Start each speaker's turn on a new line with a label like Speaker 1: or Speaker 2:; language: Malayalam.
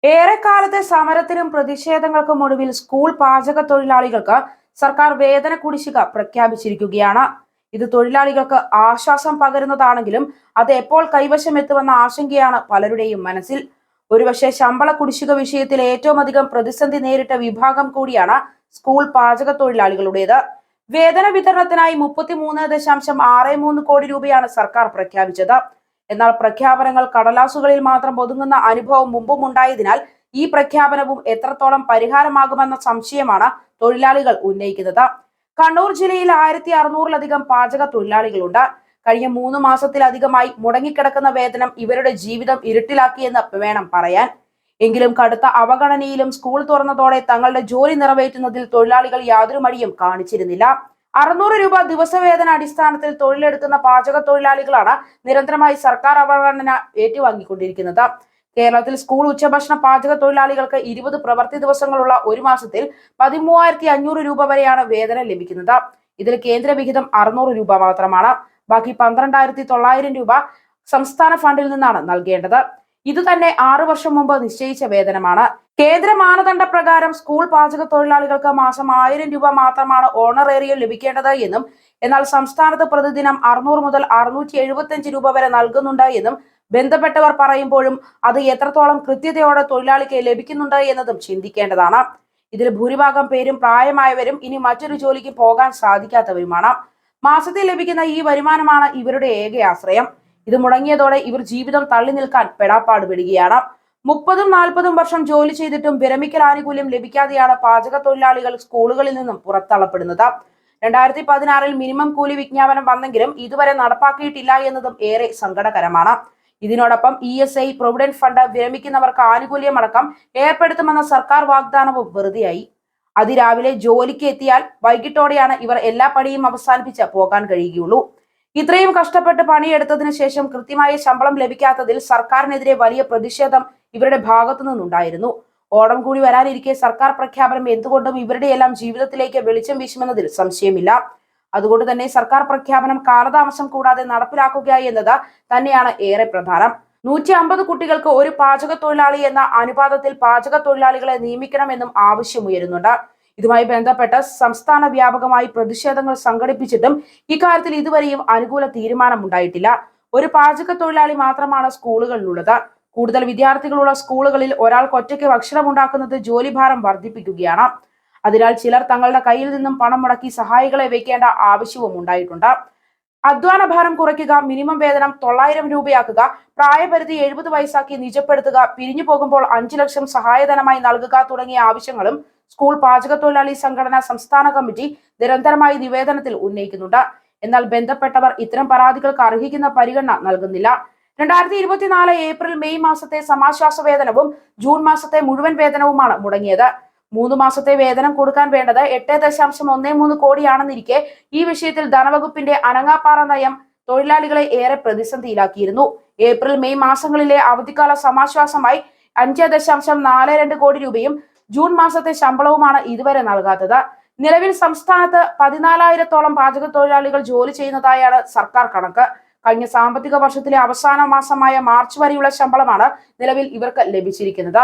Speaker 1: ഏറെക്കാലത്തെ സമരത്തിനും പ്രതിഷേധങ്ങൾക്കും ഒടുവിൽ സ്കൂൾ പാചക തൊഴിലാളികൾക്ക് സർക്കാർ വേതന കുടിശ്ശിക പ്രഖ്യാപിച്ചിരിക്കുകയാണ്. ഇത് തൊഴിലാളികൾക്ക് ആശ്വാസം പകരുന്നതാണെങ്കിലും അത് എപ്പോൾ കൈവശം എത്തുമെന്ന ആശങ്കയാണ് പലരുടെയും മനസ്സിൽ. ഒരുപക്ഷെ ശമ്പള കുടിശ്ശിക വിഷയത്തിൽ ഏറ്റവും അധികം പ്രതിസന്ധി നേരിട്ട വിഭാഗം കൂടിയാണ് സ്കൂൾ പാചക തൊഴിലാളികളുടേത്. വേതന വിതരണത്തിനായി 33.63 കോടി രൂപയാണ് സർക്കാർ പ്രഖ്യാപിച്ചത്. എന്നാൽ പ്രഖ്യാപനങ്ങൾ കടലാസുകളിൽ മാത്രം ഒതുങ്ങുന്ന അനുഭവം മുമ്പും ഉണ്ടായതിനാൽ ഈ പ്രഖ്യാപനവും എത്രത്തോളം പരിഹാരമാകുമെന്ന സംശയമാണ് തൊഴിലാളികൾ ഉന്നയിക്കുന്നത്. കണ്ണൂർ ജില്ലയിൽ 1600-ലധികം പാചക തൊഴിലാളികളുണ്ട്. കഴിഞ്ഞ 3 മാസത്തിലധികമായി മുടങ്ങിക്കിടക്കുന്ന വേതനം ഇവരുടെ ജീവിതം ഇരുട്ടിലാക്കിയെന്ന് വേണം പറയാൻ. എങ്കിലും കടുത്ത അവഗണനയിലും സ്കൂൾ തുറന്നതോടെ തങ്ങളുടെ ജോലി നിറവേറ്റുന്നതിൽ തൊഴിലാളികൾ യാതൊരു മടിയും കാണിച്ചിരുന്നില്ല. 600 രൂപ ദിവസവേതന അടിസ്ഥാനത്തിൽ തൊഴിലെടുക്കുന്ന പാചക തൊഴിലാളികളാണ് നിരന്തരമായി സർക്കാർ അവഗണന ഏറ്റുവാങ്ങിക്കൊണ്ടിരിക്കുന്നത്. കേരളത്തിൽ സ്കൂൾ ഉച്ചഭക്ഷണ പാചക തൊഴിലാളികൾക്ക് 20 പ്രവൃത്തി ദിവസങ്ങളുള്ള ഒരു മാസത്തിൽ 13,500 രൂപ വരെയാണ് വേതനം ലഭിക്കുന്നത്. ഇതിൽ കേന്ദ്ര വിഹിതം 600 രൂപ മാത്രമാണ്. ബാക്കി 12,900 രൂപ സംസ്ഥാന ഫണ്ടിൽ നിന്നാണ് നൽകേണ്ടത്. ഇത് തന്നെ 6 വർഷം മുമ്പ് നിശ്ചയിച്ച വേതനമാണ്. കേന്ദ്ര മാനദണ്ഡ പ്രകാരം സ്കൂൾ പാചക തൊഴിലാളികൾക്ക് മാസം 1000 രൂപ മാത്രമാണ് ഓണറേറിയം ലഭിക്കേണ്ടത് എന്നും എന്നാൽ സംസ്ഥാനത്ത് പ്രതിദിനം 600 മുതൽ 675 രൂപ വരെ നൽകുന്നുണ്ട് എന്നും ബന്ധപ്പെട്ടവർ പറയുമ്പോഴും അത് എത്രത്തോളം കൃത്യതയോടെ തൊഴിലാളിക്ക് ലഭിക്കുന്നുണ്ട് എന്നതും ചിന്തിക്കേണ്ടതാണ്. ഇതിൽ ഭൂരിഭാഗം പേരും പ്രായമായവരും ഇനി മറ്റൊരു ജോലിക്ക് പോകാൻ സാധിക്കാത്തവരുമാണ്. മാസത്തിൽ ലഭിക്കുന്ന ഈ വരുമാനമാണ് ഇവരുടെ ഏക ആശ്രയം. ഇത് മുടങ്ങിയതോടെ ഇവർ ജീവിതം തള്ളി നിൽക്കാൻ പെടാപ്പാട് പെടുകയാണ്. 30-40 വർഷം ജോലി ചെയ്തിട്ടും വിരമിക്കൽ ആനുകൂല്യം ലഭിക്കാതെയാണ് പാചക തൊഴിലാളികൾ സ്കൂളുകളിൽ നിന്നും പുറത്തള്ളപ്പെടുന്നത്. 2016-ൽ മിനിമം കൂലി വിജ്ഞാപനം വന്നെങ്കിലും ഇതുവരെ നടപ്പാക്കിയിട്ടില്ല എന്നതും ഏറെ സങ്കടകരമാണ്. ഇതിനോടൊപ്പം ESI, പ്രൊവിഡന്റ് ഫണ്ട്, വിരമിക്കുന്നവർക്ക് ആനുകൂല്യമടക്കം ഏർപ്പെടുത്തുമെന്ന സർക്കാർ വാഗ്ദാനവും വെറുതെയായി. അതിരാവിലെ ജോലിക്ക് എത്തിയാൽ വൈകിട്ടോടെയാണ് ഇവർ എല്ലാ പണിയും അവസാനിപ്പിച്ച് പോകാൻ കഴിയുകയുള്ളൂ. ഇത്രയും കഷ്ടപ്പെട്ട് പണിയെടുത്തതിനു ശേഷം കൃത്യമായ ശമ്പളം ലഭിക്കാത്തതിൽ സർക്കാരിനെതിരെ വലിയ പ്രതിഷേധം ഇവരുടെ ഭാഗത്തു നിന്നുണ്ടായിരുന്നു. ഓണം കൂടി വരാനിരിക്കെ സർക്കാർ പ്രഖ്യാപനം എന്തുകൊണ്ടും ഇവരുടെ എല്ലാം ജീവിതത്തിലേക്ക് വെളിച്ചം വീശുമെന്നതിൽ സംശയമില്ല. അതുകൊണ്ട് തന്നെ സർക്കാർ പ്രഖ്യാപനം കാലതാമസം കൂടാതെ നടപ്പിലാക്കുക എന്നത് തന്നെയാണ് ഏറെ പ്രധാനം. 150 കുട്ടികൾക്ക് ഒരു പാചക തൊഴിലാളി എന്ന അനുപാതത്തിൽ പാചക തൊഴിലാളികളെ നിയമിക്കണമെന്നും ആവശ്യമുയരുന്നുണ്ട്. ഇതുമായി ബന്ധപ്പെട്ട് സംസ്ഥാന വ്യാപകമായി പ്രതിഷേധങ്ങൾ സംഘടിപ്പിച്ചിട്ടും ഇക്കാര്യത്തിൽ ഇതുവരെയും അനുകൂല തീരുമാനമുണ്ടായിട്ടില്ല. ഒരു പാചക തൊഴിലാളി മാത്രമാണ് സ്കൂളുകളിലുള്ളത്. കൂടുതൽ വിദ്യാർത്ഥികളുള്ള സ്കൂളുകളിൽ ഒരാൾക്ക് ഒറ്റയ്ക്ക് ഭക്ഷണം ഉണ്ടാക്കുന്നത് ജോലിഭാരം വർദ്ധിപ്പിക്കുകയാണ്. അതിനാൽ ചിലർ തങ്ങളുടെ കയ്യിൽ നിന്നും പണം മുടക്കി സഹായികളെ വെക്കേണ്ട ആവശ്യവും ഉണ്ടായിട്ടുണ്ട്. അധ്വാന ഭാരം കുറയ്ക്കുക, മിനിമം വേതനം 900 രൂപയാക്കുക, പ്രായപരിധി 70 വയസ്സാക്കി നിജപ്പെടുത്തുക, പിരിഞ്ഞു പോകുമ്പോൾ 5 ലക്ഷം സഹായധനമായി നൽകുക തുടങ്ങിയ ആവശ്യങ്ങളും സ്കൂൾ പാചക തൊഴിലാളി സംഘടന സംസ്ഥാന കമ്മിറ്റി നിരന്തരമായി നിവേദനത്തിൽ ഉന്നയിക്കുന്നുണ്ട്. എന്നാൽ ബന്ധപ്പെട്ടവർ ഇത്തരം പരാതികൾക്ക് അർഹിക്കുന്ന പരിഗണന നൽകുന്നില്ല. 2024 ഏപ്രിൽ മെയ് മാസത്തെ സമാശ്വാസ വേതനവും ജൂൺ മാസത്തെ മുഴുവൻ വേതനവുമാണ് മുടങ്ങിയത്. 3 മാസത്തെ വേതനം കൊടുക്കാൻ വേണ്ടത് 8.13 കോടിയാണെന്നിരിക്കെ ഈ വിഷയത്തിൽ ധനവകുപ്പിന്റെ അനങ്ങാപ്പാറ നയം തൊഴിലാളികളെ ഏറെ പ്രതിസന്ധിയിലാക്കിയിരുന്നു. ഏപ്രിൽ മെയ് മാസങ്ങളിലെ അവധിക്കാല സമാശ്വാസമായി 5.42 കോടി രൂപയും ജൂൺ മാസത്തെ ശമ്പളവുമാണ് ഇതുവരെ നൽകാത്തത്. നിലവിൽ സംസ്ഥാനത്ത് 14,000-ഓളം പാചക തൊഴിലാളികൾ ജോലി ചെയ്യുന്നതായാണ് സർക്കാർ കണക്ക്. കഴിഞ്ഞ സാമ്പത്തിക വർഷത്തിലെ അവസാന മാസമായ മാർച്ച് വരെയുള്ള ശമ്പളമാണ് നിലവിൽ ഇവർക്ക് ലഭിച്ചിരിക്കുന്നത്.